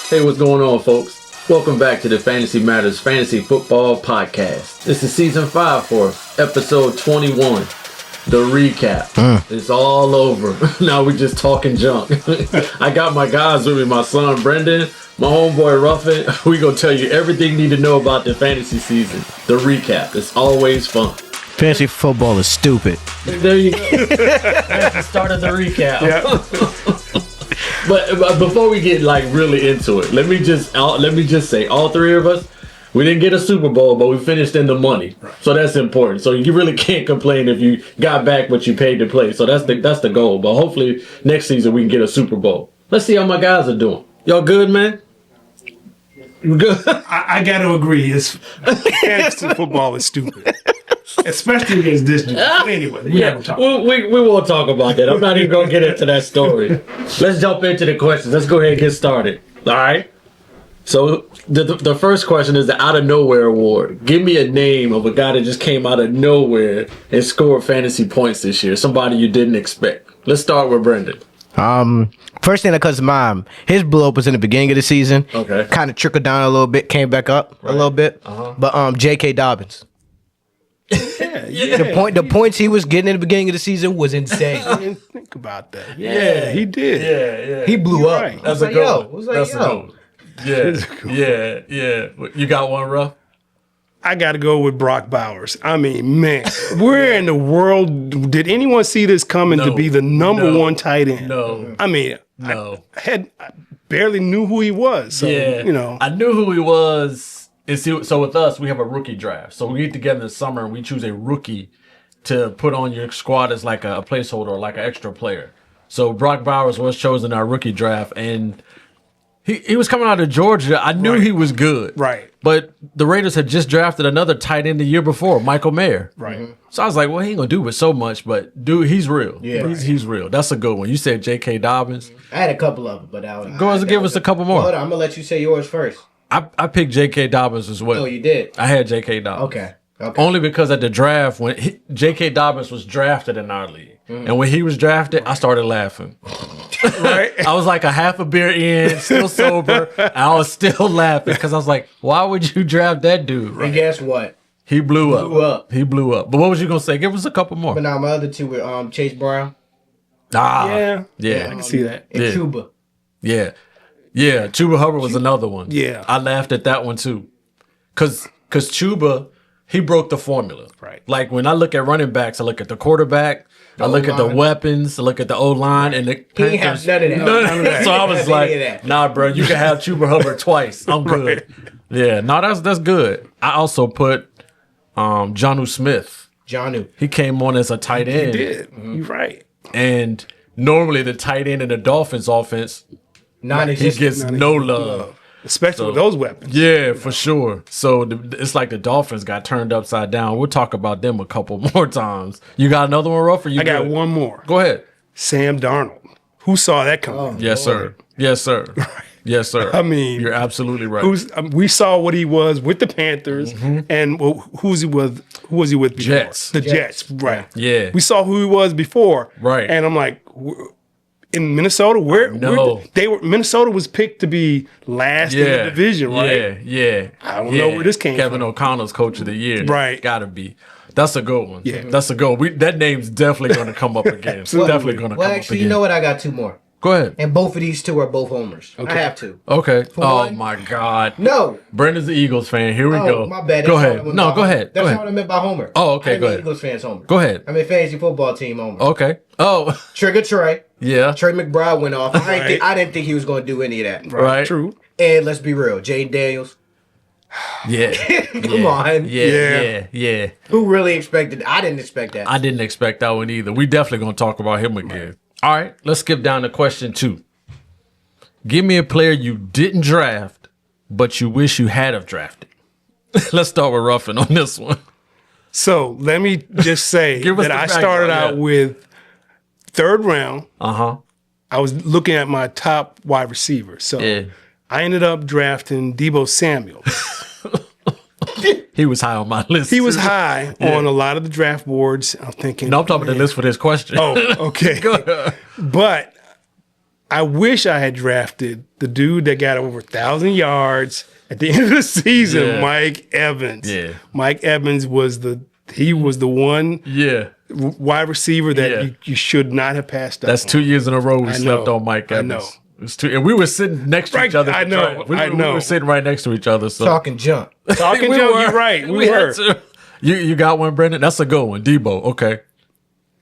Hey, what's going on, folks? Welcome back to the Fantasy Matters Fantasy Football Podcast. This is Season 5 for Episode 21, the recap. It's all over. Now we just talking junk. I got my guys with me, my son Brendan, my homeboy Ruffin. We gonna tell you everything you need to know about the fantasy season. The recap. It's always fun. Fantasy football is stupid. There you go. That's the start of the recap. Yeah. But before we get really into it, let me just say, all three of us, we didn't get a Super Bowl, but we finished in the money. Right. So that's important. So you really can't complain if you got back what you paid to play. So that's the goal. But hopefully next season we can get a Super Bowl. Let's see how my guys are doing. Y'all good, man? You good? I got to agree. Fantasy football is stupid. Especially against this dude. But anyway, we won't talk about that. I'm not even going to get into that story. Let's jump into the questions. Let's go ahead and get started. All right? So the first question is the Out of Nowhere Award. Give me a name of a guy that just came out of nowhere and scored fantasy points this year. Somebody you didn't expect. Let's start with Brendan. First thing that comes to mind, his blow up was in the beginning of the season. Okay. Kind of trickled down a little bit, came back up a little bit. But J.K. Dobbins. Yeah. The points he was getting in the beginning of the season was insane. I didn't think about that. Yeah, he did. Yeah. He blew up. Right. That's a good one. That's a good one. Yeah. You got one, Ruff? I got to go with Brock Bowers. I mean, man, where in the world did anyone see this coming to be the number one tight end? No. I mean, I barely knew who he was. So, I knew who he was. So with us, we have a rookie draft. So we get together in the summer and we choose a rookie to put on your squad as like a placeholder or like an extra player. So Brock Bowers was chosen in our rookie draft, and he was coming out of Georgia. I knew he was good. Right. But the Raiders had just drafted another tight end the year before, Michael Mayer. Right. So I was like, well, he ain't going to do with so much, but dude, he's real. Yeah. He's real. That's a good one. You said J.K. Dobbins. I had a couple of them, but I was... Go ahead and give us a couple more. Hold on, I'm going to let you say yours first. I picked J.K. Dobbins as well. Oh, you did? I had J.K. Dobbins. Okay. Only because at the draft, when J.K. Dobbins was drafted in our league, and when he was drafted, I started laughing. Right. I was like a half a beer in, still sober, and I was still laughing because I was like, why would you draft that dude? And guess what? He blew up. He blew up. But what was you going to say? Give us a couple more. But now my other two were Chase Brown. Yeah. I can see that. And Chuba. Yeah. Chuba Hubbard was another one. Yeah. I laughed at that one too. Cause Chuba, he broke the formula. Right. Like when I look at running backs, I look at the quarterback, I look at the weapons, I look at the O-line, and the He ain't have none of that. None of that. So I was like, nah, bro, you can have Chuba Hubbard twice. I'm good. Yeah, no, that's good. I also put Jonnu Smith. Jonnu. He came on as a tight end. He did. You're right. And normally the tight end in the Dolphins offense, he gets no love. Especially with those weapons. Yeah, for sure. So it's like the Dolphins got turned upside down. We'll talk about them a couple more times. You got another one, Ruff? I got one more. Go ahead. Sam Darnold. Who saw that coming? Yes, sir. Yes, sir. Yes, sir. I mean, you're absolutely right. We saw what he was with the Panthers, and who was he with? Who was he with before? Jets. The Jets, right? Yeah. We saw who he was before, right? And I'm like, in Minnesota, Minnesota was picked to be last in the division, right? Yeah. I don't know where this came from. Kevin O'Connell's coach of the year, right? Gotta be. That's a good one. Yeah, that's a good one. That name's definitely going to come up again. Definitely going to come up again. Well, actually, you know what? I got two more. Go ahead. And both of these two are both homers. Okay. I have to. Okay. One, my God. No. Brendan's the Eagles fan. Here we go. My bad. Go ahead. No, go ahead. That's not what I meant by homer. Oh, okay. Go ahead. Eagles fans homer. Go ahead. I mean fantasy football team homer. Okay. Oh. Trigger Trey. Yeah. Trey McBride went off. I didn't think he was going to do any of that. Right. True. And let's be real. Jaden Daniels. Yeah. Come on. Yeah. Who really expected? I didn't expect that. I didn't expect that one either. We definitely going to talk about him again. Right. All right. Let's skip down to question 2. Give me a player you didn't draft, but you wish you had have drafted. Let's start with Ruffin on this one. So let me just say that I started out with 3rd round. I was looking at my top wide receivers. So I ended up drafting Deebo Samuel. He was high on my list. He was high on a lot of the draft boards. I'm thinking. No, I'm talking about the list for this question. Oh, okay. Go ahead. But I wish I had drafted the dude that got over 1,000 yards at the end of the season, Mike Evans. Yeah. Mike Evans was the one wide receiver that you should not have passed up. That's 2 years in a row we slept on Mike Evans. I know. It was and we were sitting next to each other. I know. We were sitting right next to each other. So. Talking junk. Talking junk, you're right. We were. You got one, Brendan? That's a good one. Debo, okay.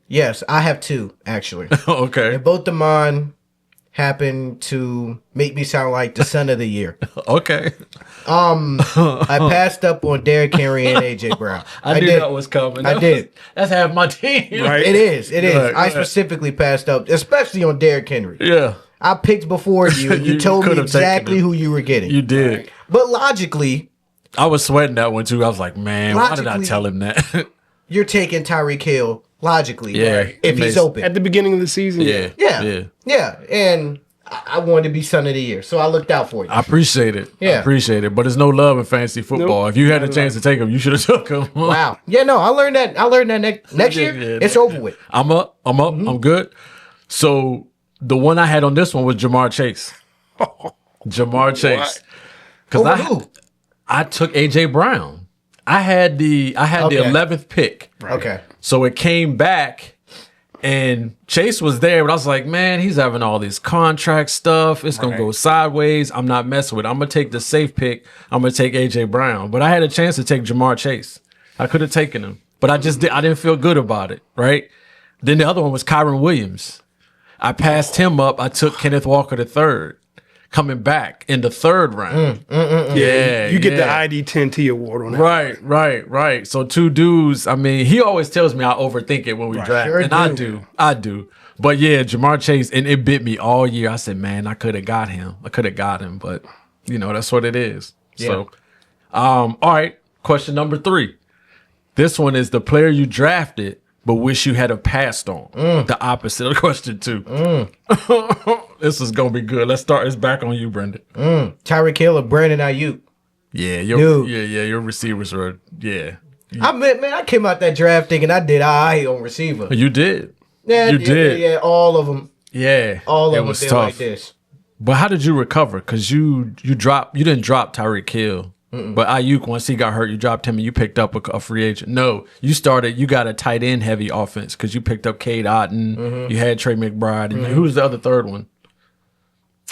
Yes, I have two, actually. Okay. And both of mine happen to make me sound like the son of the year. Okay. I passed up on Derrick Henry and AJ Brown. I knew that was coming. I did. That's half my team. Right. It is. Right, I specifically passed up, especially on Derrick Henry. Yeah. I picked before you, and you told me exactly who you were getting. You did. Right. But logically, I was sweating that one too. I was like, man, why did I tell him that? you're taking Tyreek Hill logically, Yeah. if he's open. At the beginning of the season. Yeah. And I wanted to be son of the year, so I looked out for you. I appreciate it. Yeah. I appreciate it. But there's no love in fantasy football. Nope. If you had a chance to take him, you should have took him. Wow. Yeah, no, I learned that next year. Yeah, it's over with. I'm up. Mm-hmm. I'm good. So the one I had on this one was Jamar Chase. Jamar Chase. Over who? I took AJ Brown. I had the 11th pick. Okay. So it came back and Chase was there, but I was like, man, he's having all this contract stuff. It's going to go sideways. I'm not messing with it. I'm going to take the safe pick. I'm going to take AJ Brown. But I had a chance to take Jamar Chase. I could have taken him, but I didn't feel good about it, right? Then the other one was Kyron Williams. I passed him up. I took Kenneth Walker III. Coming back in the third round. Yeah. You get the ID10T award on that. Right. So two dudes, I mean, he always tells me I overthink it when we draft. Sure and I do. But yeah, Jamar Chase, and it bit me all year. I said, man, I could have got him. But that's what it is. Yeah. So, all right. Question number 3. This one is the player you drafted but wish you had have passed on. The opposite of question 2. This is gonna be good. Let's start. It's back on you, Brendan. Tyreek Hill or Brandon Ayuk. Yeah, your receivers were I came out that draft thinking I did on receiver. You did. Yeah, you did. Yeah, all of them. Yeah, All of it them was did tough. like this. But how did you recover? Because you didn't drop Tyreek Hill. But Ayuk, once he got hurt, you dropped him and you picked up a free agent. No, you got a tight end heavy offense because you picked up Cade Otton. You had Trey McBride. And who was the other third one?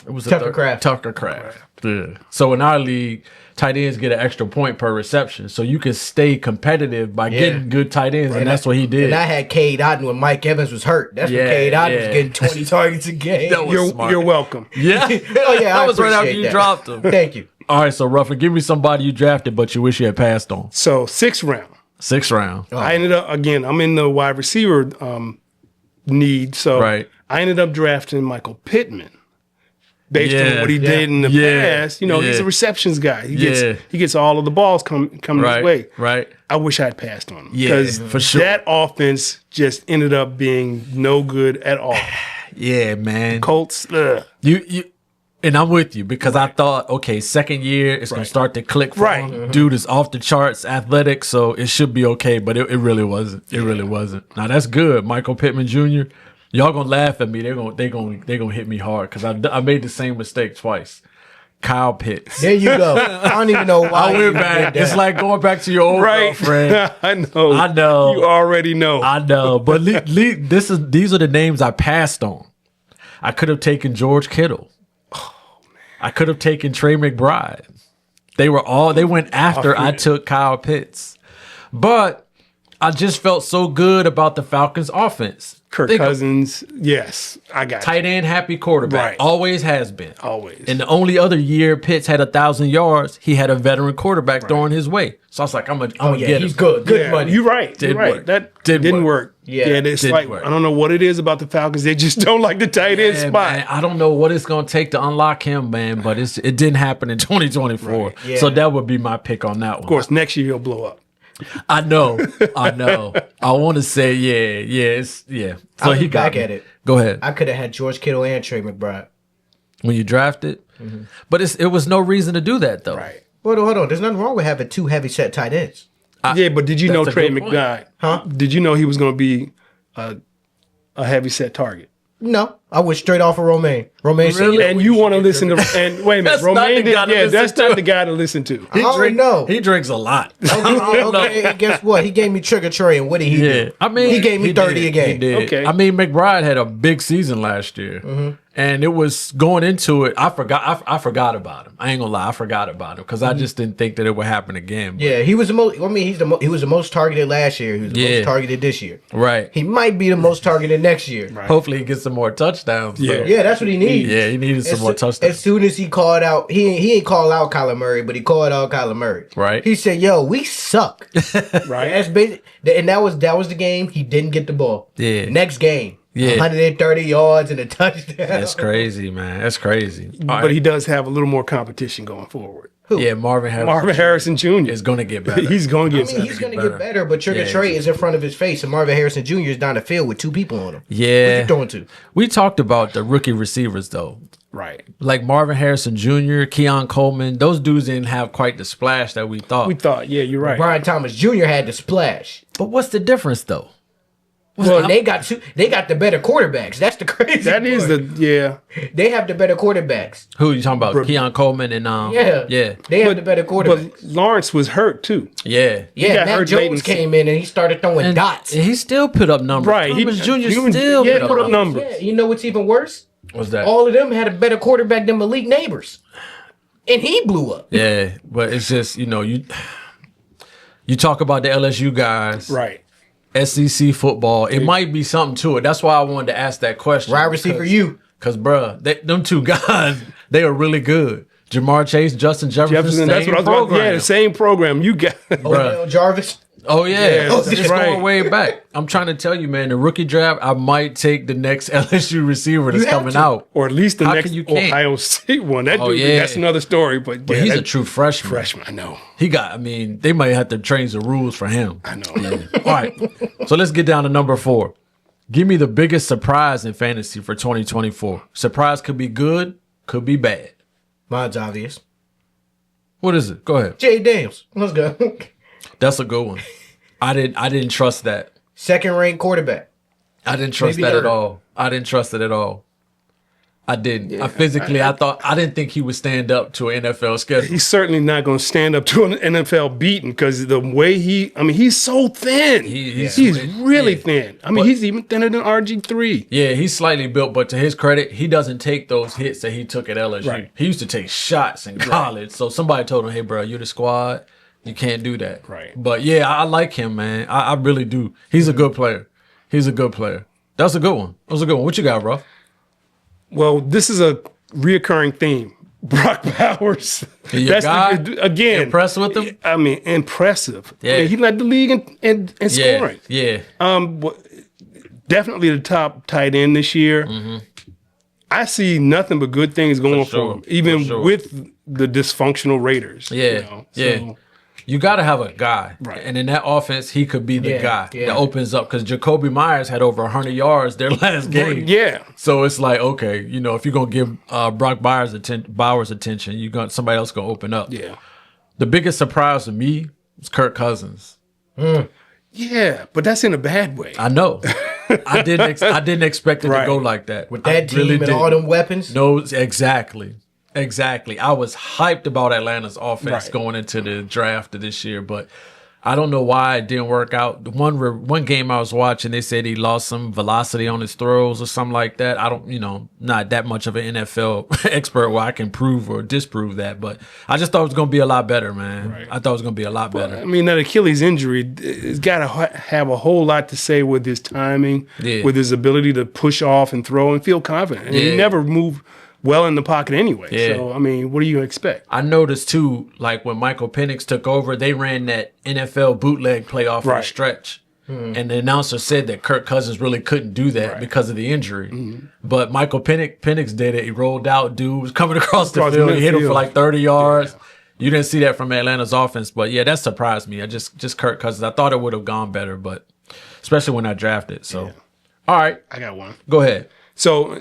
It was Tucker Kraft. Tucker Kraft. Yeah. So in our league, tight ends get an extra point per reception. So you can stay competitive by getting good tight ends. And that's what he did. And I had Cade Otton when Mike Evans was hurt. That's when Cade Otton was getting 20 targets a game. You're welcome. Yeah. Oh, yeah, that was right after appreciate you that. dropped him. Thank you. All right, so Ruffin, give me somebody you drafted, but you wish you had passed on. So 6th round. 6th round. I ended up, again, I'm in the wide receiver need. So I ended up drafting Michael Pittman. Based on what he did in the past, he's a receptions guy. He gets all of the balls coming his way. Right. I wish I had passed on him. Yeah, for sure. That offense just ended up being no good at all. Yeah, man. Colts. You and I'm with you because I thought, okay, second year it's gonna start to click for him. Dude is off the charts, athletic, so it should be okay. But it really wasn't. It really wasn't. Now that's good, Michael Pittman Jr. Y'all gonna laugh at me. They're gonna hit me hard because I made the same mistake twice. Kyle Pitts. There you go. I don't even know why. I went back. It's like going back to your old girlfriend. I know. You already know. I know. But these are the names I passed on. I could have taken George Kittle. I could have taken Trey McBride. They went after I took Kyle Pitts. But I just felt so good about the Falcons offense. Kirk Cousins, yes, I got tight end happy quarterback. Right. Always has been. Always. And the only other year Pitts had 1,000 yards, he had a veteran quarterback throwing his way. So I was like, I'm gonna get him. He's good. Good money. You're right. Work. That didn't work. Yeah, it's like I don't know what it is about the Falcons. They just don't like the tight end spot. Man, I don't know what it's gonna take to unlock him, man. But it didn't happen in 2024. Right. Yeah. So that would be my pick on that one. Of course, next year he'll blow up. I know. I want to say, yeah. So I'll look back at it. Go ahead. I could have had George Kittle and Trey McBride when you drafted, but it was no reason to do that though. Right. Hold on. There's nothing wrong with having 2 heavy set tight ends. But did you know Trey McBride? Huh? Did you know he was going to be a heavy set target? No, I went straight off of Romaine. Romaine said, And you want to listen to? And wait a minute, That's Romaine not the guy to did. Yeah, listen that's to. not the guy to listen to. He drinks a lot. Okay, and guess what? He gave me Trigger Trey, and what did he do? I mean, he gave me 30 a game. He did. Okay. I mean, McBride had a big season last year, and it was going into it. I forgot about him. I ain't gonna lie, I forgot about him because I just didn't think that it would happen again. But, Yeah, he was the most. I mean, he was the most targeted last year. He was the most targeted this year. right. He might be the most targeted next year. Right. Hopefully, he gets some more touchdowns. Yeah. though. Yeah, that's what he needs. Yeah, he needed some more As touchdowns. soon as he called out, he ain't called out Kyler Murray, but he called out Kyler Murray. Right. He said, "Yo, we suck." Right. That's basic, and that was the game. He didn't get the ball. Yeah. Next game, Yeah. 130 yards and a touchdown. That's crazy, man. That's crazy. All But right. he does have a little more competition going forward. Yeah, Marvin Harrison Jr. is going to get better. He's going to I get mean, better. he's going to better. get better, but Trigger Yeah, Trey is in front of his face, and Marvin Harrison Jr. is down the field with 2 people on him. Yeah. What you throwing to? We talked about the rookie receivers, though. Right. Like Marvin Harrison Jr., Keon Coleman, those dudes didn't have quite the splash that we thought. We thought, yeah, you're right. Brian Thomas Jr. had the splash. But what's the difference, though? And they got the better quarterbacks. That's the crazy That is part. They have the better quarterbacks. Who are you talking about? Keon Coleman and Yeah. They have the better quarterbacks. But Lawrence was hurt too. yeah. Yeah, got Matt hurt late in Jones the came in and he started throwing dots. And he still put up numbers. Right. Thomas Jr. he still put up numbers. Yeah, you know what's even worse? What's that? All of them had a better quarterback than Malik Neighbors. And he blew up. Yeah, but it's just, you talk about the LSU guys. Right. SEC football. It might be something to it. That's why I wanted to ask that question. Wide receiver, you. Because, bruh, them 2 guys, they are really good. Jamar Chase, Justin Jefferson, That's what I was about. Yeah, the same program you got. Odell Jarvis. Oh, yeah. Yeah, It's that's going right. way back. I'm trying to tell you, man, the rookie draft, I might take the next LSU receiver that's You have coming to. out. Or at least the How next can you can't? Ohio State one. That Oh, dude, yeah. that's another story. But But yeah, he's that a true freshman. freshman. I know. They might have to change the rules for him. I know. All right. So let's get down to number 4. Give me the biggest surprise in fantasy for 2024. Surprise could be good, could be bad. Mine's obvious. What is it? Go ahead. Jay Daniels. Let's go. That's a good one. I didn't trust that. Second ranked quarterback. I didn't trust Maybe that at third. all. I didn't trust it at all. I didn't. I didn't think he would stand up to an NFL schedule. He's certainly not going to stand up to an NFL beating because the way he's so thin. He's really thin. I mean, he's even thinner than RG3. Yeah, he's slightly built, but to his credit, he doesn't take those hits that he took at LSU. Right. He used to take shots in college. So somebody told him, hey, bro, you're the squad. You can't do that. Right. But yeah, I like him, man. I really do. He's a good player. That's a good one. What you got, bro? Well, this is a reoccurring theme. Brock Bowers. Your guy? Again. Impressed with him? I mean, impressive. Yeah. He led the league in scoring. Yeah. Definitely the top tight end this year. Mm-hmm. I see nothing but good things going for him, even with the dysfunctional Raiders. Yeah. you know? So, You got to have a guy. Right. And in that offense, he could be the guy yeah. that opens up because Jacoby Myers had over 100 yards their last game. Yeah. So it's like, okay, if you're going to give Brock Bowers attention, somebody else going to open up. Yeah. The biggest surprise to me was Kirk Cousins. Yeah, but that's in a bad way. I know. I didn't expect it to Right. go like that. With that team and all them weapons. No, exactly. I was hyped about Atlanta's offense Right. going into the draft of this year, but I don't know why it didn't work out. The one game I was watching, they said he lost some velocity on his throws or something like that. I don't, not that much of an NFL expert where I can prove or disprove that, but I just thought it was going to be a lot better, man. Right. I thought it was going to be a lot better. I mean, that Achilles injury has got to have a whole lot to say with his timing, with his ability to push off and throw and feel confident. And he never moved well in the pocket anyway. Yeah. So, I mean, what do you expect? I noticed too, like when Michael Penix took over, they ran that NFL bootleg playoff for a Right. stretch. And the announcer said that Kirk Cousins really couldn't do that because of the injury. But Michael Penix did it. He rolled out, dude was coming across the field. He hit him for like 30 yards. You didn't see that from Atlanta's offense. But yeah, that surprised me. I just Kirk Cousins. I thought it would have gone better, but especially when I drafted. So, all right. I got one. Go ahead. So,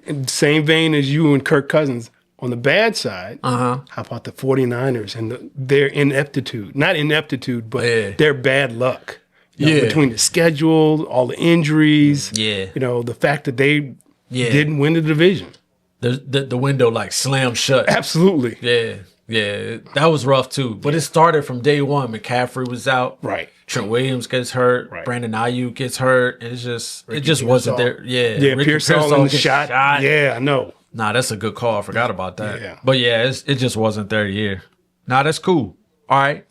in the same vein as you and Kirk Cousins, on the bad side, how about the 49ers and their ineptitude? Not ineptitude, but their bad luck. between the schedule, all the injuries, the fact that they didn't win the division. The window like slammed shut. Absolutely. Yeah, that was rough too. But it started from day one. McCaffrey was out. Right. Trent Williams gets hurt. Right. Brandon Ayuk gets hurt. And it just wasn't there. Yeah. Ricky Pearsall shot. Yeah, I know. Nah, that's a good call. I forgot about that. Yeah. But yeah, it just wasn't their year. Nah, that's cool. All right.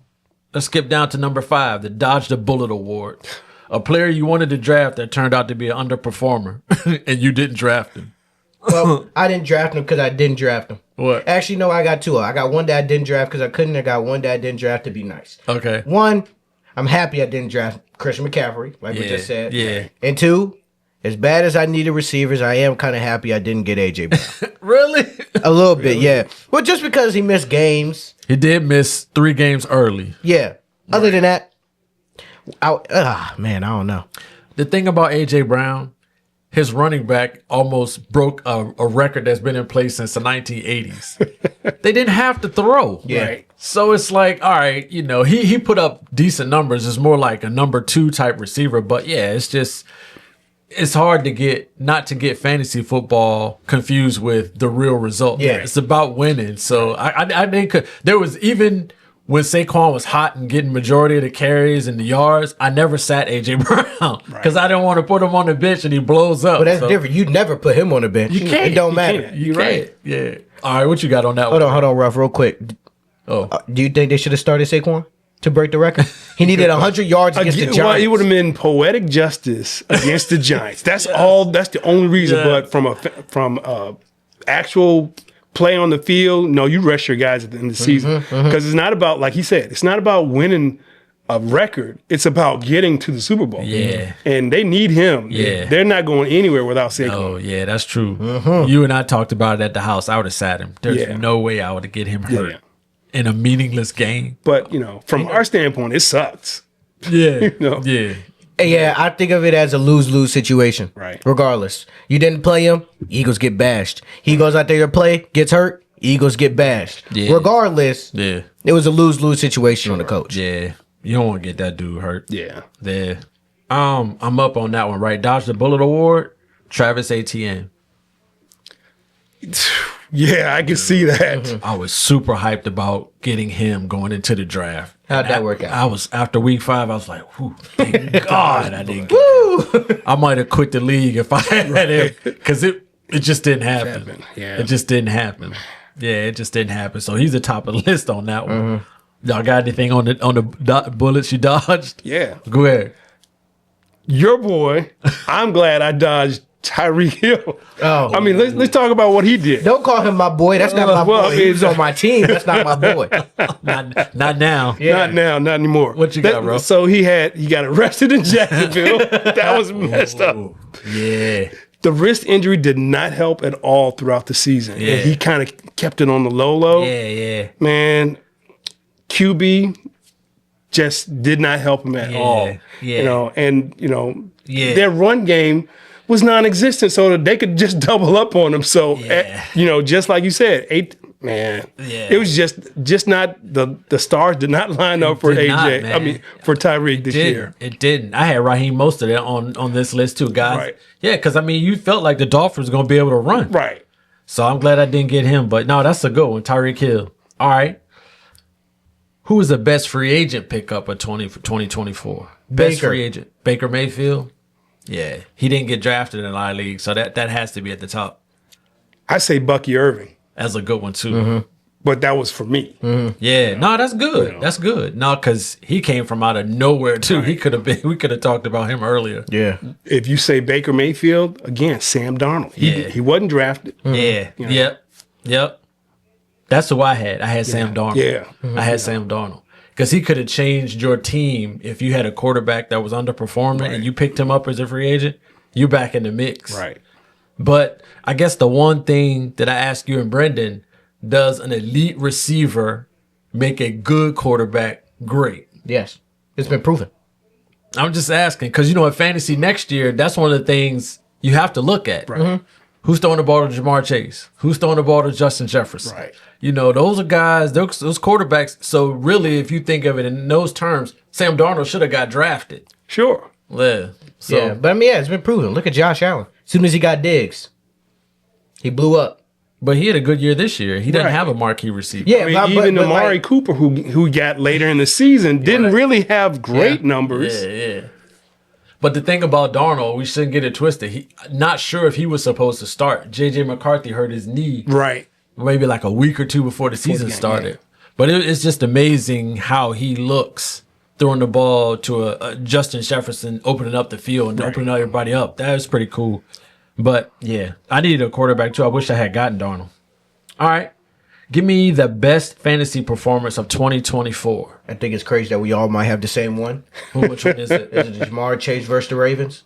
Let's skip down to number 5, the Dodge the Bullet Award. A player you wanted to draft that turned out to be an underperformer, and you didn't draft him. Well, I didn't draft him because I didn't draft him. What? Actually, no, I got 2. I got one that I didn't draft because I couldn't. I got one that I didn't draft to be nice. Okay. 1, I'm happy I didn't draft Christian McCaffrey, like we just said. Yeah. And 2, as bad as I needed receivers, I am kind of happy I didn't get AJ Brown. Really? A little bit, yeah. Well, just because he missed games. He did miss 3 games early. Yeah. Other than that, I don't know. The thing about AJ Brown, his running back almost broke a record that's been in place since the 1980s. They didn't have to throw. Yeah. Right. So it's like, all right, he put up decent numbers. It's more like a number 2 type receiver. But yeah, it's hard to not to get fantasy football confused with the real result. Yeah. It's about winning. So I think there was even when Saquon was hot and getting majority of the carries and the yards, I never sat AJ Brown because I didn't want to put him on the bench and he blows up. But that's different. You never put him on the bench. You can't. It don't matter. You're right. Yeah. All right. What you got on that Hold one? on, Ruff, real quick. Do you think they should have started Saquon to break the record? He needed 100 yards against the Giants. Well, it would have been poetic justice against the Giants. That's all. That's the only reason. Yeah. But from actual play on the field, no, you rest your guys at the end of the season because it's not about, like he said, it's not about winning a record. It's about getting to the Super Bowl. Yeah. And they need him. Yeah. They're not going anywhere without Saquon. Oh, yeah, that's true. You and I talked about it at the house. I would have sat him. There's no way I would have get him hurt in a meaningless game. But, from our standpoint, it sucks. Yeah. Yeah. Yeah, I think of it as a lose-lose situation. Right. Regardless. You didn't play him, Eagles get bashed. He goes out there to play, gets hurt, Eagles get bashed. Yeah. Regardless, Yeah. it was a lose-lose situation on the coach. Yeah. You don't want to get that dude hurt. Yeah. Yeah. I'm up on that one, right? Dodge the Bullet Award, Travis Etienne. Yeah, I can see that. I was super hyped about getting him going into the draft. How'd that work out? I was after week 5. I was like, "Whew, thank God I didn't get him." I might have quit the league if I had him because it just didn't happen. Yeah. It just didn't happen. Yeah, it just didn't happen. So he's the top of the list on that one. Y'all got anything on the bullets you dodged? Yeah. Go ahead. Your boy, I'm glad I dodged Tyreek Hill. Oh. I mean, let's talk about what he did. Don't call him my boy. That's not my boy. He was on my team. That's not my boy. Not now. Yeah. Not now, not anymore. What you got, bro? So he got arrested in Jacksonville. That was messed up. Yeah. The wrist injury did not help at all throughout the season. Yeah. And he kind of kept it on the low. Yeah. Man, QB just did not help him at all. Yeah. Their run game was non-existent, so that they could just double up on him. So, just like you said, it was just not the stars did not line up for AJ. For Tyreek this year. It didn't. I had Raheem Mostert on this list too, guys. Right. Yeah, because you felt like the Dolphins were going to be able to run. Right. So I'm glad I didn't get him. But no, that's a good one, Tyreek Hill. All right. Who was the best free agent pickup of 2024? Best free agent. Baker Mayfield? Yeah. He didn't get drafted in our league, so that has to be at the top. I say Bucky Irving. That's a good one, too. But that was for me. Yeah. No, that's good. That's good. No, because he came from out of nowhere, too. Right. We could have talked about him earlier. Yeah. If you say Baker Mayfield, again, Sam Darnold. He wasn't drafted. Yeah. Yep. That's who I had. I had Sam Darnold. Yeah. I had Sam Darnold. Because he could have changed your team if you had a quarterback that was underperforming and you picked him up as a free agent. You're back in the mix. Right. But I guess the one thing that I ask you and Brendan, does an elite receiver make a good quarterback great? Yes. It's been proven. I'm just asking because, in fantasy next year, that's one of the things you have to look at. Right. Who's throwing the ball to Jamar Chase? Who's throwing the ball to Justin Jefferson? Right. Those are guys, those quarterbacks. So really, if you think of it in those terms, Sam Darnold should have got drafted. Sure. Yeah. So, Yeah, but I mean, it's been proven. Look at Josh Allen. As soon as he got Diggs, he blew up. but he had a good year this year. He doesn't Right. have a marquee receiver. Yeah, Even but Amari like, Cooper, who got later in the season, didn't really have great numbers. Yeah. But the thing about Darnold, we shouldn't get it twisted. He not sure if he was supposed to start. J.J. McCarthy hurt his knee Right. maybe like a week or two before the season game, started. But it's just amazing how he looks throwing the ball to a Justin Jefferson, opening up the field and opening everybody up. That was pretty cool. But yeah, I needed a quarterback too. I wish I had gotten Darnold. All right. Give me the best fantasy performance of 2024. I think it's crazy that we all might have the same one. Which one is it? Is it Jamar Chase versus the Ravens?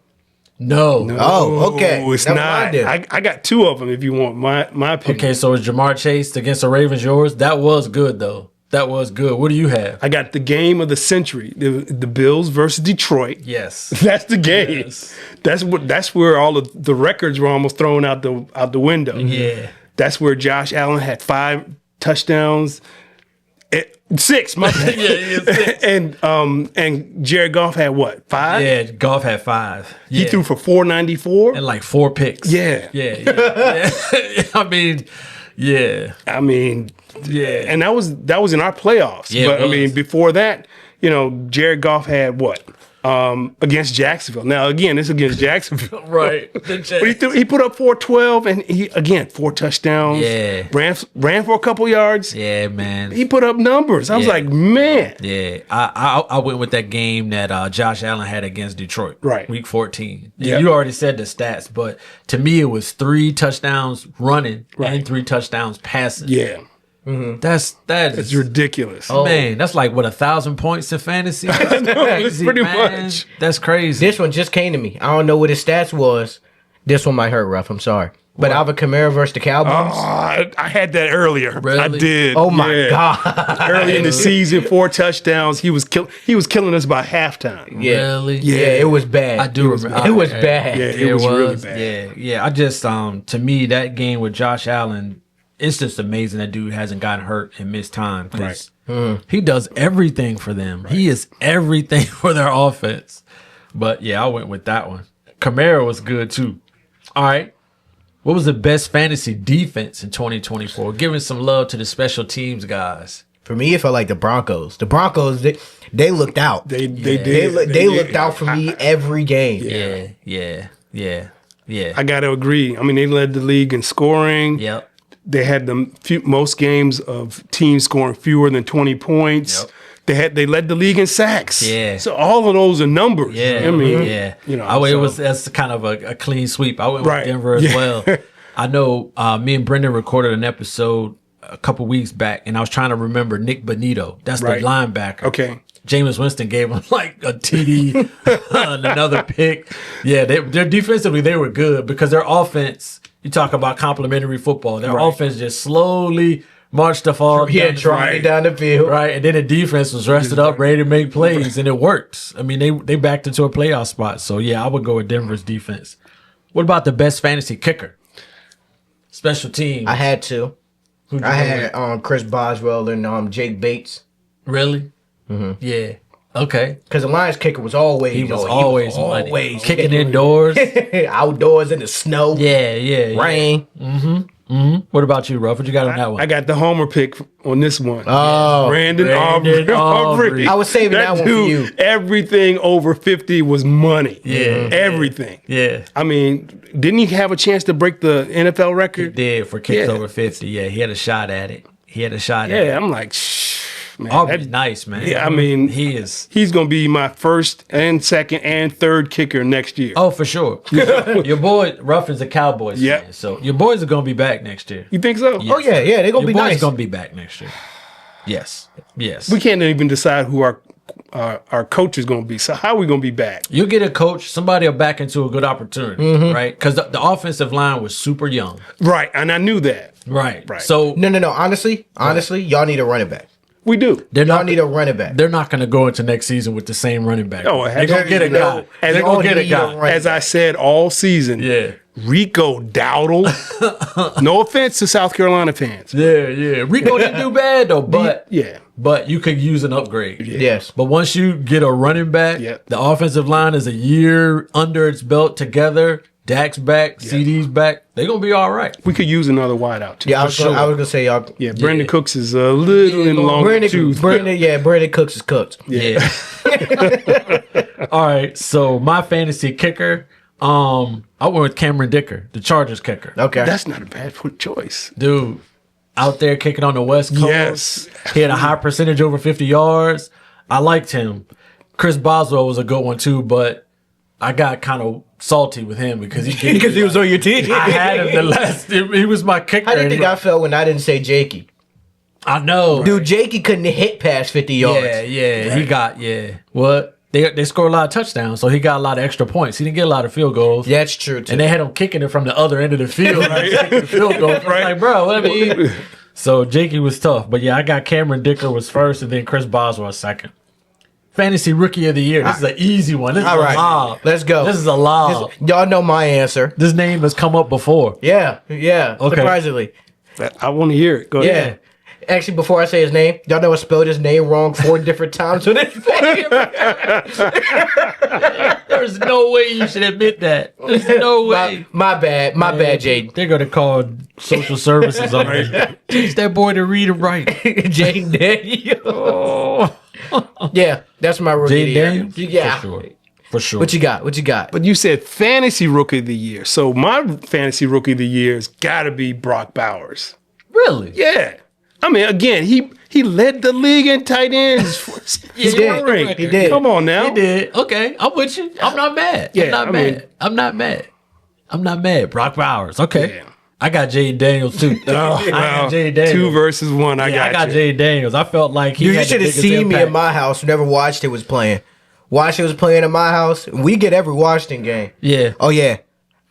No. Oh, okay. It's Never not. mind then. I got two of them if you want my opinion. Okay, so is Jamar Chase against the Ravens yours? That was good, though. That was good. What do you have? I got the game of the century, the Bills versus Detroit. Yes. That's the game. Yes. That's where all of the records were almost thrown out the window. Yeah. That's where Josh Allen had 5 touchdowns. 6, my bad. six. and Jared Goff had what? 5? Yeah, Goff had 5. Yeah. He threw for 494. and like 4 picks. Yeah. Yeah. I mean, yeah. I mean, Yeah. and that was in our playoffs. Yeah, But it I mean, was. before that, Jared Goff had what? Against Jacksonville. Now again, it's against Jacksonville. Right. But he put up 412 and he again 4 touchdowns. Yeah. Ran for a couple yards. Yeah, man. He put up numbers. I was Yeah. like, man. Yeah, I went with that game that Josh Allen had against Detroit. Right. Week 14. Yeah. You already said the stats, but to me it was 3 touchdowns running and 3 touchdowns passing. Yeah. That It's is ridiculous. man, that's like what 1,000 points in fantasy. That's it's crazy, pretty man. much. That's crazy. This one just came to me. I don't know what his stats was. This one might hurt, Ruff. I'm sorry. But Alvin Kamara versus the Cowboys. I had that earlier. Really? I did. Oh my Yeah. God. Early in the season, 4 touchdowns. He was killing us by halftime. Yeah. Really? Yeah, it was bad. I do remember. It was bad. Yeah, it was really bad. Yeah. I just to me that game with Josh Allen, it's just amazing that dude hasn't gotten hurt and missed time. 'Cause he does everything for them. He is everything for their offense. But yeah, I went with that one. Kamara was good too. All right. What was the best fantasy defense in 2024? Giving some love to the special teams guys. For me, it felt like the Broncos. The Broncos, they looked out. They They did. looked out for me every game. Yeah. I got to agree. I mean, they led the league in scoring. Yep. They had the most games of teams scoring fewer than 20 points. Yep. They led the league in sacks. Yeah. So all of those are numbers. Yeah, I mean, yeah. so- That's kind of a clean sweep. I went Right. with Denver as Yeah. well. I know me and Brendan recorded an episode a couple weeks back, and I was trying to remember Nick Bonito. That's Right. the linebacker. Okay. Jameis Winston gave him like a TD and another pick. Yeah, their defensively they were good because their offense. You talk about complimentary football. Their offense just slowly marched the ball. Trying down the field. Right, and then the defense was rested up, ready to make plays, and it works. I mean, they backed into a playoff spot. So, yeah, I would go with Denver's defense. What about the best fantasy kicker? Special teams. I had to. Who'd you I go had with? Chris Boswell and Jake Bates. Really? Mm-hmm. Yeah. Okay. Because the Lions kicker was always He was always money. always Kicking indoors. outdoors in the snow, Yeah. rain. What about you, Ruff? What you got on that one? I got the homer pick on this one. Oh, Brandon Brandon Aubrey. Aubrey. I was saving that one for dude, you. Everything over 50 was money. Yeah. Everything. Yeah. I mean, didn't he have a chance to break the NFL He record? did for kicks Yeah. over 50. Yeah, he had a shot at it. Yeah, I'm like, shh, man. Aubrey's nice, man. Yeah, I mean, he is. He's going to be my first and second and third kicker next year. Oh, for sure. Your boy Ruffin's a Cowboys Yep. fan, so your boys are gonna be back next year. You think so? Oh yeah, they're gonna Your be boys nice. gonna be back next year. Yes. We can't even decide who our coach is going to be. So how are we going to be back? You'll get a coach. Somebody will back into a good opportunity, right? Because the offensive line was super young, Right, and I knew that. right? Right. So No. Honestly, y'all need a running back. We do. they're Y'all not. need a running back. They're not going to go into next season with the same running back. Oh, they're going to get a guy. and They're y'all going to get a need guy. a running As I said all season, Yeah. Rico Dowdle. No offense to South Carolina fans. Yeah. Rico didn't do bad though, but Yeah. but you could use an upgrade. Yes. But once you get a running back, the offensive line is a year under its belt together. Dak's back, CD's back. They're going to be all right. We could use another wideout, too. Yeah, I was going to say, y'all. Yeah, Brandon Cooks is a little in long tooth. Brandon Cooks is cooked. Yeah. All right. So my fantasy kicker, I went with Cameron Dicker, the Chargers kicker. Okay. That's not a bad choice. Dude, out there kicking on the West Coast. Yes. He had a high percentage over 50 yards. I liked him. Chris Boswell was a good one too, but I got kind of salty with him because he was on your team. I had him the last. He was my kicker. How do you think I felt when I didn't say Jakey? I know. Dude, Jakey couldn't hit past 50 yards. Yeah. Right. He got, What? They scored a lot of touchdowns, so he got a lot of extra points. He didn't get a lot of field goals. Yeah, that's true, too. And they had him kicking it from the other end of the field. Right? Field goal. Right. Like, bro, what I mean? So Jakey was tough. But yeah, I got Cameron Dicker was first and then Chris Boswell was second. Fantasy Rookie of the Year. This is an easy one. This is a lob. Let's go. This is a lob. Y'all know my answer. This name has come up before. Yeah. Okay. Surprisingly. I want to hear it. Go ahead. Actually, before I say his name, y'all know I spelled his name wrong 4 different times with his name. There's no way you should admit that. There's no way. My bad, Jaden. They're gonna call social services on me. Teach that boy to read and write. Jaden Daniels. Yeah, that's my rookie Jaden Daniels? Yeah. For sure. What you got? But you said fantasy rookie of the year. So my fantasy rookie of the year has got to be Brock Bowers. Really? Yeah. I mean, again, he led the league in tight ends. He did. Come on now. He did. Okay, I'm with you. I'm not mad. I'm not mad. Brock Bowers. Okay. Yeah. I got Jaden Daniels too. I got Jaden Daniels. 2 versus 1. I got Jaden Daniels. I felt like he You had should have seen me in my house. Never watched it was playing. Watched it was playing in my house. We get every Washington game. Yeah. Oh yeah.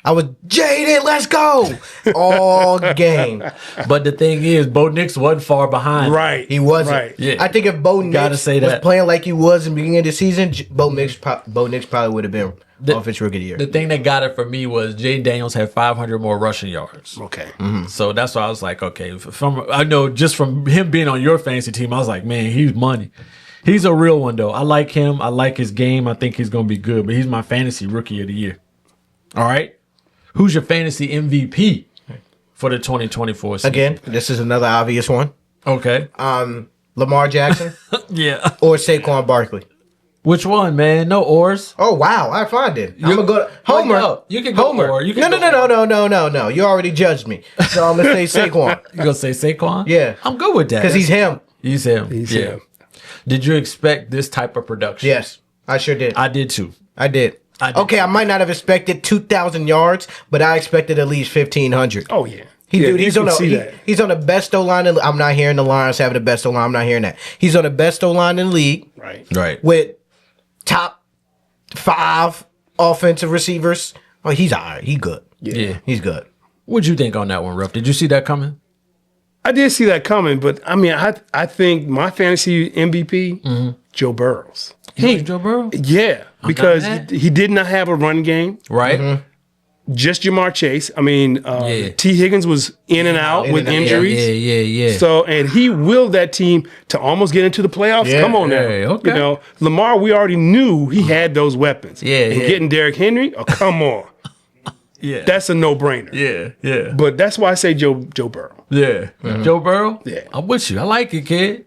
I was Jaden, let's go all game. But the thing is, Bo Nix wasn't far behind. Right. He wasn't. Right. Yeah. I think if Bo Nix was playing like he was in the beginning of the season, Bo Nix probably would have been offensive rookie of the year. The thing that got it for me was Jaden Daniels had 500 more rushing yards. Okay. Mm-hmm. So that's why I was like, okay. I know just from him being on your fantasy team, I was like, man, he's money. He's a real one though. I like him. I like his game. I think he's gonna be good. But he's my fantasy rookie of the year. All right. Who's your fantasy MVP for the 2024 season? Again, this is another obvious one. Okay. Lamar Jackson. Yeah. Or Saquon Barkley. Which one, man? No ors. Oh wow, I find it. I'm gonna go Homer. No, you can go Homer. or. You can No. You already judged me, so I'm gonna say Saquon. You gonna say Saquon? Yeah, I'm good with that because he's him. He's him. He's him. Did you expect this type of production? Yes, I sure did. I did too. I did. Okay, I might not have expected 2,000 yards, but I expected at least 1,500. Oh yeah. He's on the best O-line. I'm not hearing the Lions having the best O-line. I'm not hearing that. He's on the best O-line in the league. Right. With top 5 offensive receivers. Oh, he's all right. He's good. Yeah. He's good. What'd you think on that one, Ruff? Did you see that coming? I did see that coming, but I mean, I think my fantasy MVP, Joe Burrows. Joe Burrow? Yeah, because he did not have a run game. Right. Mm-hmm. Just Jamar Chase. I mean, T. Higgins was in and out with injuries. Yeah. So, and he willed that team to almost get into the playoffs. Yeah, Come on now. okay. You know, Lamar, we already knew he had those weapons. Yeah, and getting Derrick Henry, oh, come on. Yeah. That's a no-brainer. Yeah. But that's why I say Joe Burrow. Yeah. Joe Burrow? Yeah. I'm with you. I like it, kid.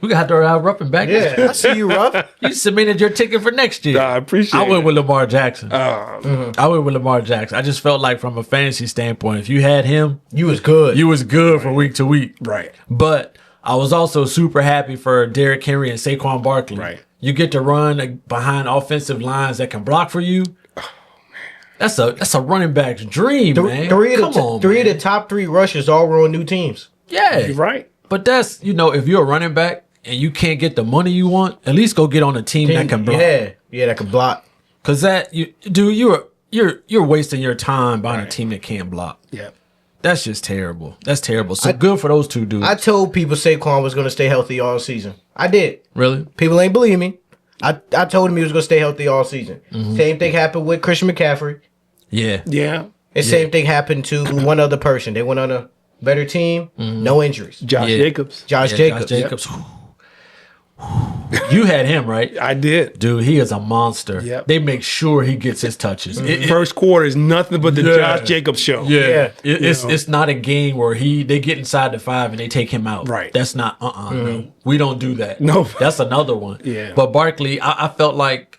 We got to have Ruff and back. Yeah, I see you, Ruff. You submitted your ticket for next year. I appreciate it. I went with Lamar Jackson. I went with Lamar Jackson. I just felt like from a fantasy standpoint, if you had him, You was good. you was good for week to week. Right. But I was also super happy for Derrick Henry and Saquon Barkley. Right. You get to run behind offensive lines that can block for you. That's a running back's dream, man. Three of the top 3 rushers all were on new teams. Yeah. You're right. But that's, if you're a running back and you can't get the money you want, at least go get on a team that can block. Yeah, that can block. Because you're wasting your time buying a team that can't block. Yeah. That's just terrible. That's terrible. So good for those two dudes. I told people Saquon was going to stay healthy all season. I did. Really? People ain't believe me. I told him he was going to stay healthy all season. Same thing happened with Christian McCaffrey. Yeah. Yeah. And same thing happened to one other person. They went on a better team, no injuries. Josh Jacobs. Josh Jacobs. Jacobs. You had him, right? I did. Dude, he is a monster. Yep. They make sure he gets his touches. First quarter is nothing but the Josh Jacobs show. Yeah. It's not a game where they get inside the 5 and they take him out. Right. That's not, no. We don't do that. No. That's another one. Yeah. But Barkley, I felt like,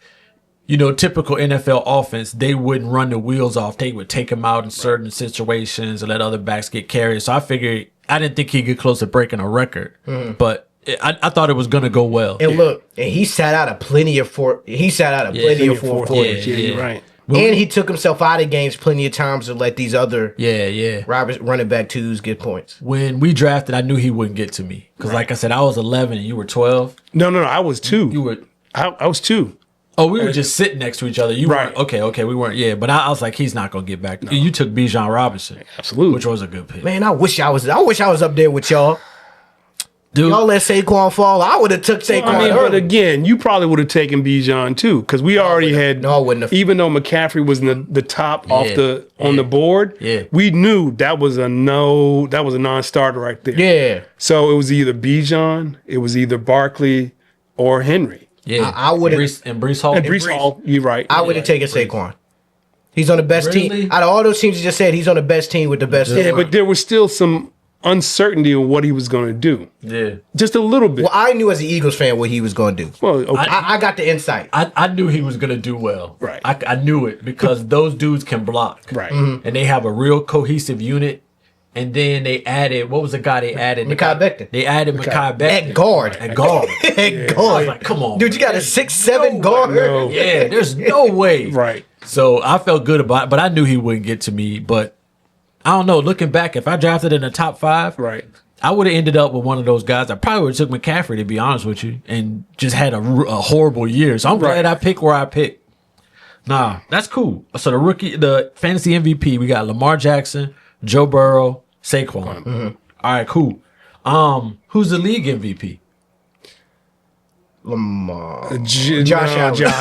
typical NFL offense, they wouldn't run the wheels off. They would take him out in certain situations and let other backs get carried. So I figured, I didn't think he'd get close to breaking a record. But I thought it was going to go well. And look, and he sat out of plenty of fourth quarters. Yeah, right. And he took himself out of games plenty of times to let these other running back twos get points. When we drafted, I knew he wouldn't get to me. Because like I said, I was 11 and you were 12. No, I was 2. You were... I was 2. Oh, we were just sitting next to each other. You weren't... Okay, we weren't... Yeah, but I was like, he's not going to get back. No. You took Bijan Robinson. Absolutely. Which was a good pick. Man, I wish I was up there with y'all. Dude, y'all let Saquon fall. I would have took Saquon. But again, you probably would have taken Bijan too, because we already had. No, I wouldn't have. Even though McCaffrey was the top on the board, we knew that was a non-starter right there. Yeah. So it was either Bijan, it was either Barkley, or Henry. Yeah, I would have. And Breece Hall. And Breece Hall, you're right. I would have taken Saquon. He's on the best team. Out of all those teams you just said, he's on the best team with the best. Yeah, but there was still some uncertainty of what he was going to do. Yeah. Just a little bit. Well, I knew as an Eagles fan what he was going to do. Well, okay. I got the insight. I knew he was going to do well. Right. I knew it because those dudes can block. Right. Mm-hmm. And they have a real cohesive unit. And then they added, what was the guy they added? Mekhi Becton. They added Mekhi Becton. At guard. At guard. At guard. I was like, come on. Dude, you got a 6'7" guard? No. Yeah, there's no way. Right. So I felt good about it, but I knew he wouldn't get to me. But I don't know. Looking back, if I drafted in the top 5, Right. I would have ended up with one of those guys. I probably would have took McCaffrey, to be honest with you, and just had a horrible year. So I'm glad I picked where I picked. Nah, that's cool. So the fantasy MVP, we got Lamar Jackson, Joe Burrow, Saquon. Mm-hmm. All right, cool. Who's the league MVP? Lamar. Josh Allen. Josh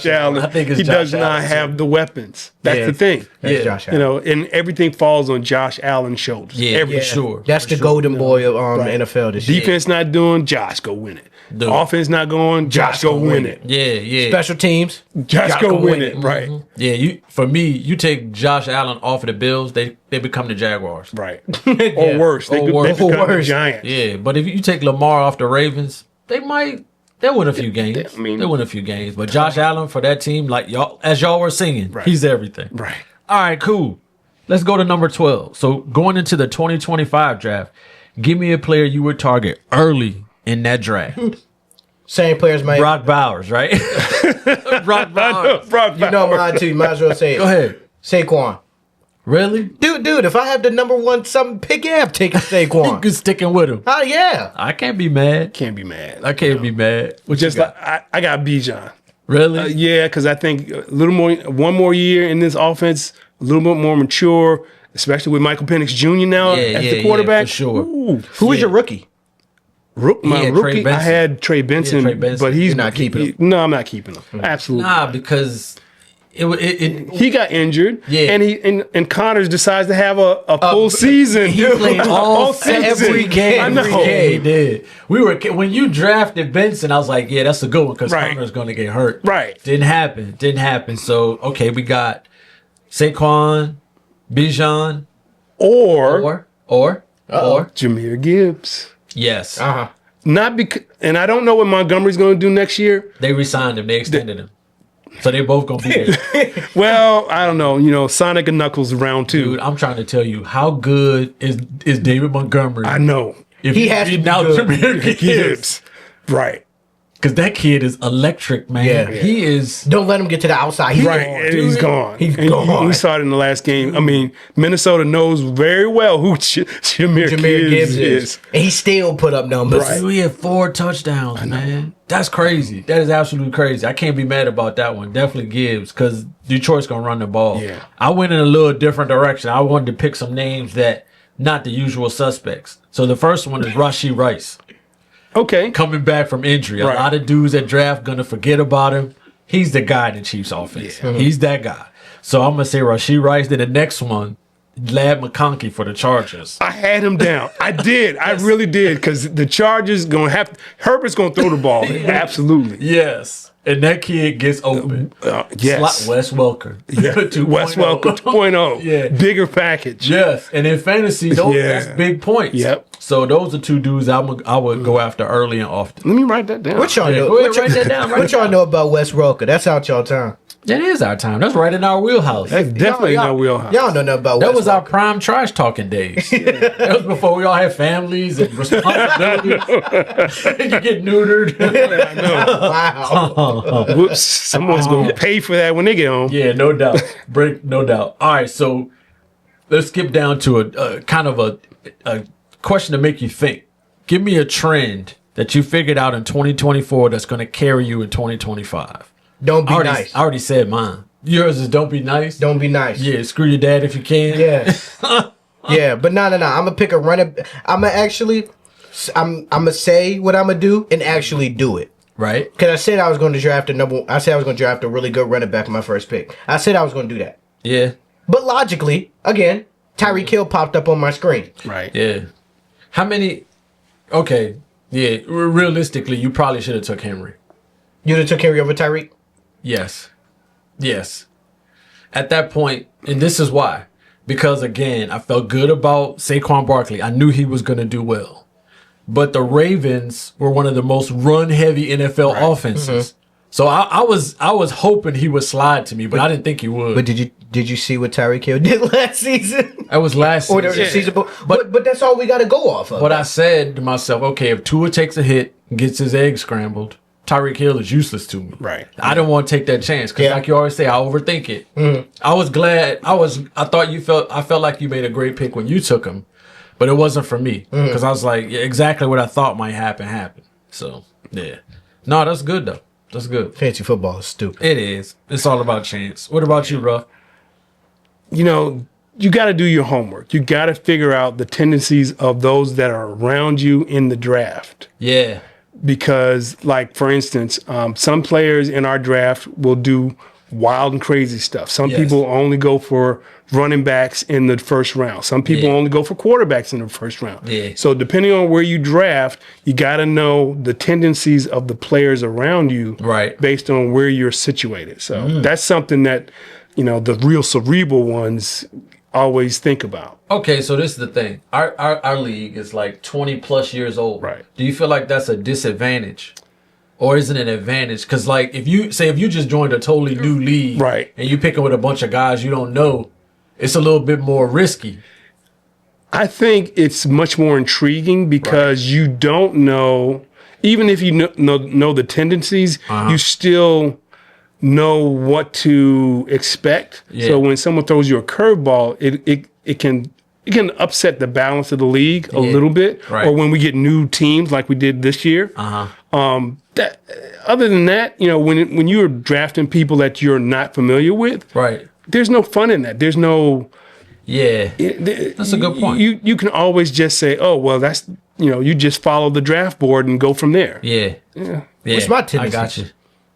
Allen. I think it's he Josh does not Allen. have the weapons. That's the thing. That's Josh Allen. And everything falls on Josh Allen's shoulders. Yeah, for sure. That's the golden boy of NFL this year. Defense not doing, Josh go win it. Dude. Offense not going, Josh go win it. Yeah. Special teams, Josh go win it. Right. Yeah, for me, you take Josh Allen off of the Bills, they become the Jaguars. Right. Or worse. They become the Giants. Yeah, but if you take Lamar off the Ravens, they'll win a few games. They'll win a few games. But Josh Allen for that team, like y'all, as y'all were singing, he's everything. Right. All right, cool. Let's go to number 12. So going into the 2025 draft, give me a player you would target early in that draft. same players, man. Brock Bowers, right? Brock Bowers. You know mine too. You might as well say it. Go ahead. Saquon. Really? Dude, if I have the number one something pick, I'm taking Saquon. You sticking with him. Oh, yeah. I can't be mad. Can't be mad. I can't be mad. What Just you got? like I got Bijan. Really? Yeah, because I think one more year in this offense, a little bit more mature, especially with Michael Penix Jr. now as the quarterback. For sure. Who was your rookie? My rookie, I had Trey Benson, but he's not keeping him. No, I'm not keeping him. Absolutely. Nah, because he got injured. Yeah. And Connors decides to have a full season. He played all season. every game. I know. He did. When you drafted Benson, I was like, yeah, that's a good one because Connor's going to get hurt. Right. Didn't happen. So okay, we got Saquon, Bijan, or Jahmyr Gibbs. Yes. Not because, and I don't know what Montgomery's going to do next year. They re-signed him. They extended him. So they both going to be there. Well, I don't know. Sonic and Knuckles round 2. Dude, I'm trying to tell you, how good is David Montgomery? I know. If He has to be good. Jahmyr Gibbs. Right. Because that kid is electric, man. Yeah. He is. Don't let him get to the outside. He's And he's gone. He's And gone. We saw it in the last game. I mean, Minnesota knows very well who Jahmyr Gibbs is. And he still put up numbers. Right. We had 4 touchdowns, man. That's crazy. That is absolutely crazy. I can't be mad about that one. Definitely Gibbs because Detroit's going to run the ball. Yeah. I went in a little different direction. I wanted to pick some names that not the usual suspects. So the first one is Rashee Rice. Okay. Coming back from injury. Right. A lot of dudes at draft going to forget about him. He's the guy in the Chiefs offense. Yeah. He's that guy. So I'm going to say Rashee Rice. Then the next one, Lad McConkey for the Chargers. I had him down. I did. I really did, because the Chargers Herbert's gonna throw the ball. Absolutely. Yes. And that kid gets open. Yes. Wes Welker. Yeah. Wes Welker 2.0. Yeah. Bigger package. Yes. And in fantasy, that's big points. Yep. So those are two dudes I would go after early and often. Let me write that down. What y'all know? Go ahead, write that down. What y'all know about Wes Welker? That's out y'all time. That is our time. That's right in our wheelhouse. That's definitely in our wheelhouse. Y'all know nothing about That Wes was our prime trash talking days. That was before we all had families and responsibilities. You get neutered. I know. Wow. Whoops. Someone's going to pay for that when they get home. Yeah, no doubt. No doubt. All right, so let's skip down to a kind of a question to make you think. Give me a trend that you figured out in 2024 that's going to carry you in 2025. Don't be nice. I already said mine. Yours is don't be nice. Don't be nice. Yeah, screw your dad if you can. Yeah. Yeah, but no. I'm gonna pick a running. I'm gonna say what I'm gonna do and actually do it. Right. Because I said I was going to draft a really good running back in my first pick. I said I was going to do that. Yeah. But logically, again, Tyreek Hill popped up on my screen. Right. Yeah. How many? Okay. Yeah. Realistically, you probably should have took Henry. You'd have took Henry over Tyreek? Yes. At that point, and this is why. Because, again, I felt good about Saquon Barkley. I knew he was going to do well. But the Ravens were one of the most run-heavy NFL offenses. Mm-hmm. So I was hoping he would slide to me, but I didn't think he would. But did you see what Tyreek Hill did last season? That was last season. Or the season but that's all we got to go off of. But I said to myself, okay, if Tua takes a hit and gets his eggs scrambled, Tyreek Hill is useless to me. Right. I didn't want to take that chance because, like you always say, I overthink it. Mm. I was glad. I felt like you made a great pick when you took him, but it wasn't for me because I was like, yeah, exactly what I thought might happen. So yeah, no, that's good though. That's good. Fantasy football is stupid. It is. It's all about chance. What about you, Ruff? You know, you got to do your homework. You got to figure out the tendencies of those that are around you in the draft. Yeah. Because, like, for instance, some players in our draft will do wild and crazy stuff. Some people only go for running backs in the first round. Some people only go for quarterbacks in the first round. Yeah. So depending on where you draft, you got to know the tendencies of the players around you based on where you're situated. So that's something that, you know, the real cerebral ones always think about. Okay, so this is the thing. Our league is like 20 plus years old. Right. Do you feel like that's a disadvantage? Or is it an advantage? Because, like, if you just joined a totally new league and you picking with a bunch of guys you don't know, it's a little bit more risky. I think it's much more intriguing because you don't know, even if you know the tendencies, you still know what to expect. Yeah. So when someone throws you a curveball, it can upset the balance of the league a little bit. Right. Or when we get new teams like we did this year. Other than that, you know, when you're drafting people that you're not familiar with, there's no fun in that. There's no. Yeah, that's a good point. You can always just say, oh, well, that's, you know, you just follow the draft board and go from there. Yeah. What's my tendency? I got you.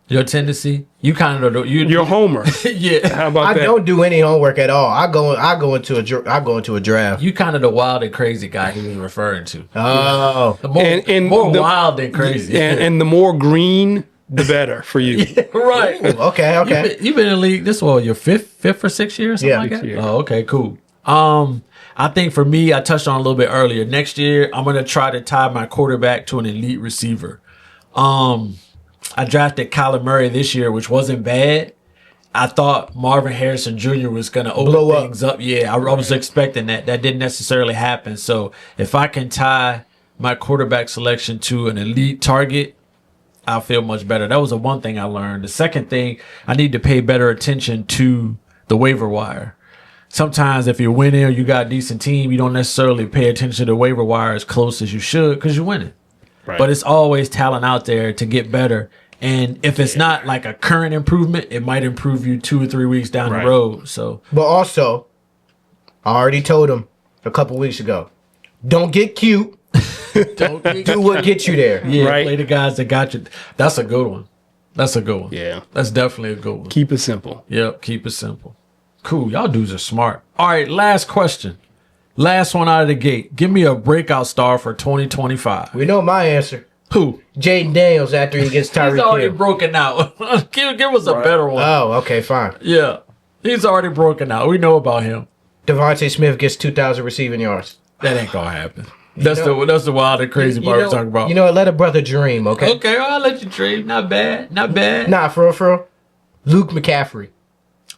Your tendency? You kind of you're a homer. Yeah. How about that? I don't do any homework at all. I go into a draft. You kind of the wild and crazy guy he was referring to. Oh, more wild than crazy. And the more green, the better for you. Right. Ooh, okay. You've been in the league. This was your fifth or sixth year, or something like that. Year. Oh, okay, cool. I think for me, I touched on a little bit earlier. Next year, I'm gonna try to tie my quarterback to an elite receiver. I drafted Kyler Murray this year, which wasn't bad. I thought Marvin Harrison Jr. was going to open things up. Yeah, I was expecting that. That didn't necessarily happen. So if I can tie my quarterback selection to an elite target, I'll feel much better. That was the one thing I learned. The second thing, I need to pay better attention to the waiver wire. Sometimes if you're winning or you got a decent team, you don't necessarily pay attention to the waiver wire as close as you should because you're winning. Right. But it's always talent out there to get better. And if it's not like a current improvement, it might improve you 2 or 3 weeks down the road. So, but also, I already told him a couple weeks ago, don't get cute. Do what gets you there. Yeah, play the guys that got you. That's a good one. Yeah. That's definitely a good one. Keep it simple. Yep, keep it simple. Cool. Y'all dudes are smart. All right, last question. Last one out of the gate. Give me a breakout star for 2025. We know my answer. Who? Jaden Daniels after he gets Tyreek He's already Hill. broken out. give us a better one. Oh, okay, fine. Yeah. He's already broken out. We know about him. Devontae Smith gets 2,000 receiving yards. That ain't gonna happen. That's the wild and crazy part we're talking about. You know what? Let a brother dream, okay? Okay, I'll let you dream. Not bad. Not bad. Nah, for real. Luke McCaffrey.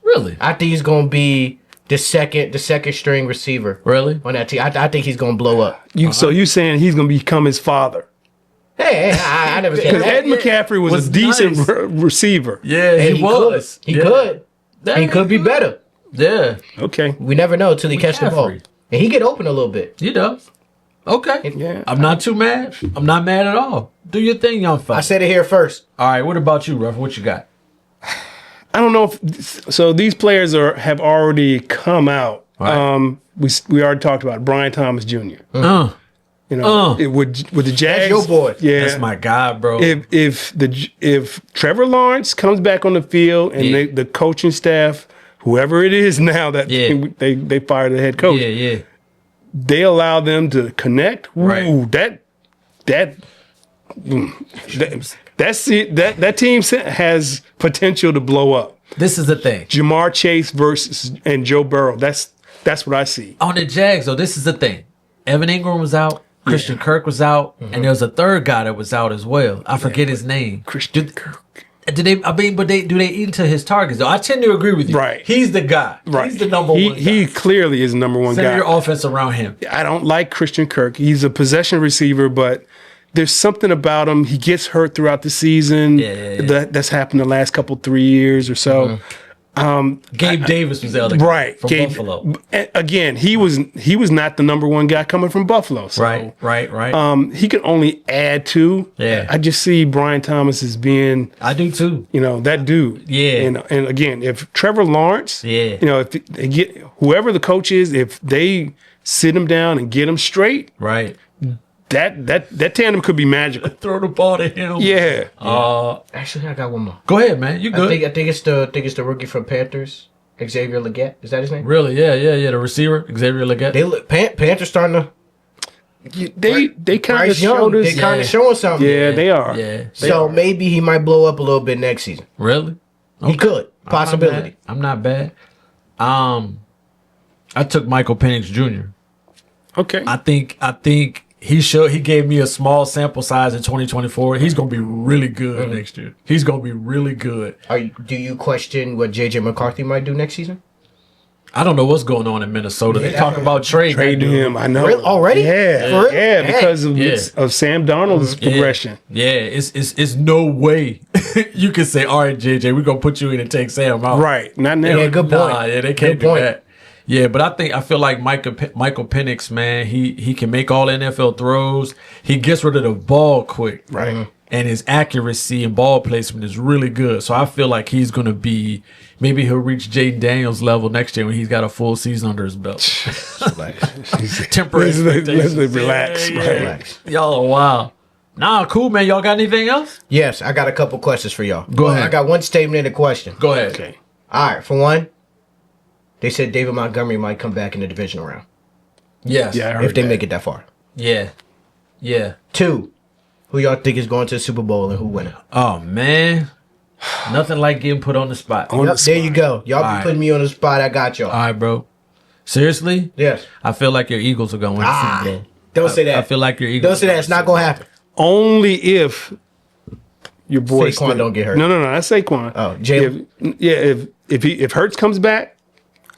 Really? I think he's gonna be the second string receiver. Really? On that team. I think he's gonna blow up. So you saying he's going to become his father? Hey, I never said Because that. Ed McCaffrey was a decent nice. Receiver. Yeah, Hey, he was. He Yeah. could. That He could be nigga- better. Yeah, Okay. We never know until he catch the ball. McCaffrey. And he get open a little bit. he does. Okay. Yeah. I'm not too mad. I'm not mad at all. Do your thing, young fella. I said it here first. All right, what about you, Ruff? What you got? I don't know if so. These players have already come out. Right. We already talked about Brian Thomas Jr. You know, with the Jags. That's your boy. Yeah, That's my guy, bro. If Trevor Lawrence comes back on the field and the coaching staff, whoever it is now that they fired the head coach, yeah. they allow them to connect. Right. Ooh, that's it. That team has potential to blow up. This is the thing. Jamar Chase and Joe Burrow. That's what I see. On the Jags, though, this is the thing. Evan Ingram was out. Christian Kirk was out. And there was a third guy that was out as well. I forget his name. Christian Kirk. Do they eat into his targets, though? I tend to agree with you. Right. He's the guy. Right. He's the number one guy. He clearly is the number one Center guy. your offense around him. I don't like Christian Kirk. He's a possession receiver, but there's something about him. He gets hurt throughout the season. Yeah. That's happened the last 3 years or so. Gabe Davis was the other guy Right. from Buffalo. Again, he was not the number one guy coming from Buffalo. So, Right. he can only add to. Yeah. I just see Brian Thomas as being, I do too. that dude. Yeah. And again, if Trevor Lawrence, if they get whoever the coach is, if they sit him down and get him straight, Right. that tandem could be magical. Throw the ball to him. Yeah. Actually, I got one more. Go ahead, man. You good. I think it's the rookie from Panthers, Xavier Legette. Is that his name? Really? Yeah. The receiver, Xavier Legette. Panthers starting to. They kind of Bryce Young, showed us. they kind of showing something. Yeah, they are. Yeah. So maybe he might blow up a little bit next season. Really? He could. Possibility. I'm not bad. I took Michael Penix Jr. Okay. I think he gave me a small sample size in 2024. He's gonna be really good next year. He's gonna be really good. Do you question what JJ McCarthy might do next season? I don't know what's going on in Minnesota. They talk about trading him. I know. Really? Already? Yeah. For real? Yeah, Dang. because of Sam Darnold's progression. Yeah, it's no way you can say, all right, JJ, we're gonna put you in and take Sam out. Right. Not now. Yeah, good point. Nah, yeah, they can't Good do point. that. Yeah, but I feel like Michael Penix, man, he can make all NFL throws. He gets rid of the ball quick. Right. And his accuracy and ball placement is really good. So I feel like he's going to be, maybe he'll reach Jaden Daniels level next year when he's got a full season under his belt. Temporary Let's relax. Yeah. Relax. Y'all are wild. Nah, cool, man. Y'all got anything else? Yes, I got a couple questions for y'all. Go ahead. I got one statement and a question. Go ahead. Okay. All right, for one, they said David Montgomery might come back in the divisional round Yes. Yeah, I heard if they that. make it that far. Yeah. Yeah. Two, who y'all think is going to the Super Bowl and who winning? Oh, man. Nothing like getting put on the spot. On the There you go. Y'all be All right. putting me on the spot. I got y'all. All right, bro. Seriously? Yes. I feel like your Eagles are going to win the Super Bowl. Don't say that. I feel like your Eagles. Don't say that. It's not going to happen. Only if your boy Saquon don't get hurt. No, that's Saquon. Oh, Jalen. If Hurts comes back,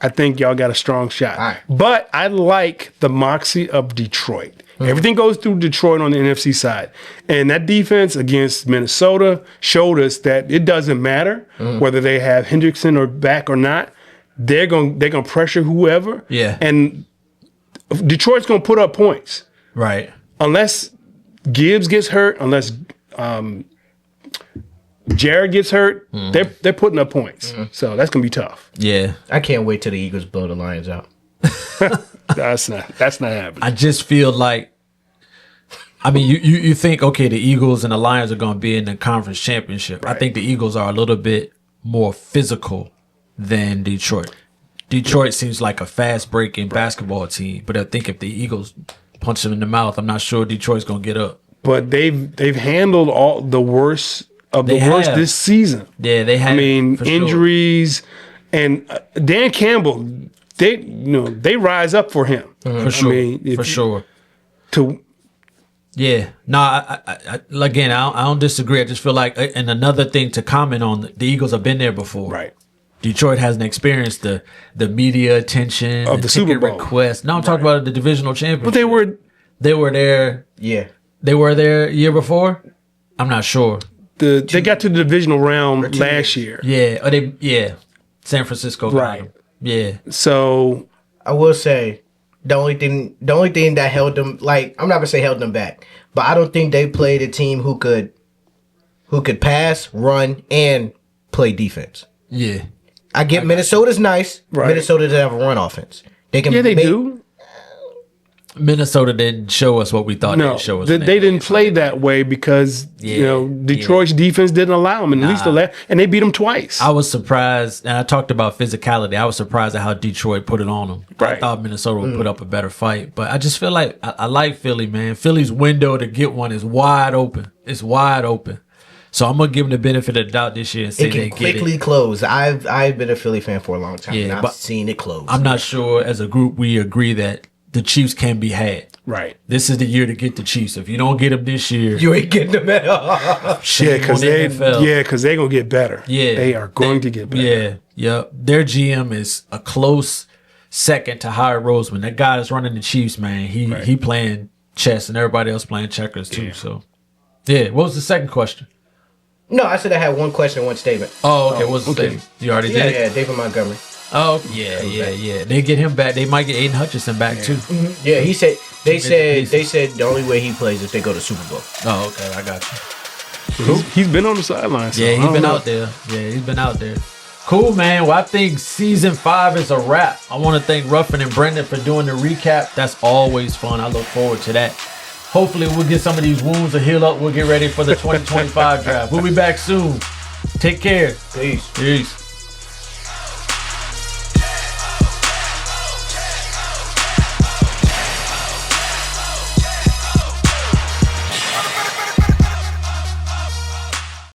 I think y'all got a strong shot. All right. But I like the moxie of Detroit. Everything goes through Detroit on the NFC side. And that defense against Minnesota showed us that it doesn't matter whether they have Hendrickson or back or not. They're gonna pressure whoever. Yeah. And Detroit's gonna put up points. Right. Unless Gibbs gets hurt, unless Jared gets hurt, they're putting up points. So that's gonna be tough. Yeah. I can't wait till the Eagles blow the Lions out. That's not happening. I just feel like, I mean, you think, okay, the Eagles and the Lions are going to be in the conference championship. Right. I think the Eagles are a little bit more physical than Detroit. Detroit seems like a fast-breaking basketball team, but I think if the Eagles punch them in the mouth, I'm not sure Detroit's gonna get up. But they've handled all the worst of the worst this season. Yeah, they have. I mean, injuries and Dan Campbell. They rise up for him for sure. I mean, for sure. I don't disagree. I just feel like, and another thing to comment on, the Eagles have been there before. Right. Detroit hasn't experienced the media attention of the Super Bowl request. No, I'm talking about the divisional championship. But they were there. Yeah. They were there year before? I'm not sure. They got to the divisional round last year. Yeah. San Francisco got them. Yeah. So I will say the only thing that held them, like, I'm not gonna say held them back, but I don't think they played a team who could pass, run, and play defense. Yeah. I get Minnesota's nice. Right. Minnesota doesn't have a run offense. They do. Minnesota didn't show us what we thought they'd show us. They didn't play that way because Detroit's defense didn't allow them, and at least and they beat them twice. I was surprised, and I talked about physicality. I was surprised at how Detroit put it on them. Right. I thought Minnesota would put up a better fight, but I just feel like I like Philly, man. Philly's window to get one is wide open. It's wide open. So I'm gonna give them the benefit of the doubt this year and say they get it. It can quickly close. I've been a Philly fan for a long time, and I've seen it close. I'm not sure as a group we agree that the Chiefs can be had. Right. This is the year to get the Chiefs. If you don't get them this year, you ain't getting them at all. Because they're going to get better. Yeah. They are going to get better. Yeah. Their GM is a close second to Howard Roseman. That guy that's running the Chiefs, man. He playing chess and everybody else playing checkers too. Yeah. So, what was the second question? No, I said I had one question, one statement. Oh, okay. What's the statement? You already did it? Yeah, David Montgomery. Oh, yeah. They get him back. They might get Aiden Hutchinson back too. Mm-hmm. Yeah, he said they said the only way he plays is if they go to Super Bowl. Oh, okay, I got you. He's been on the sidelines. So he's been out there. Yeah, he's been out there. Cool, man. Well, I think season 5 is a wrap. I want to thank Ruffin and Brendan for doing the recap. That's always fun. I look forward to that. Hopefully, we'll get some of these wounds to heal up. We'll get ready for the 2025 draft. We'll be back soon. Take care. Peace. Peace.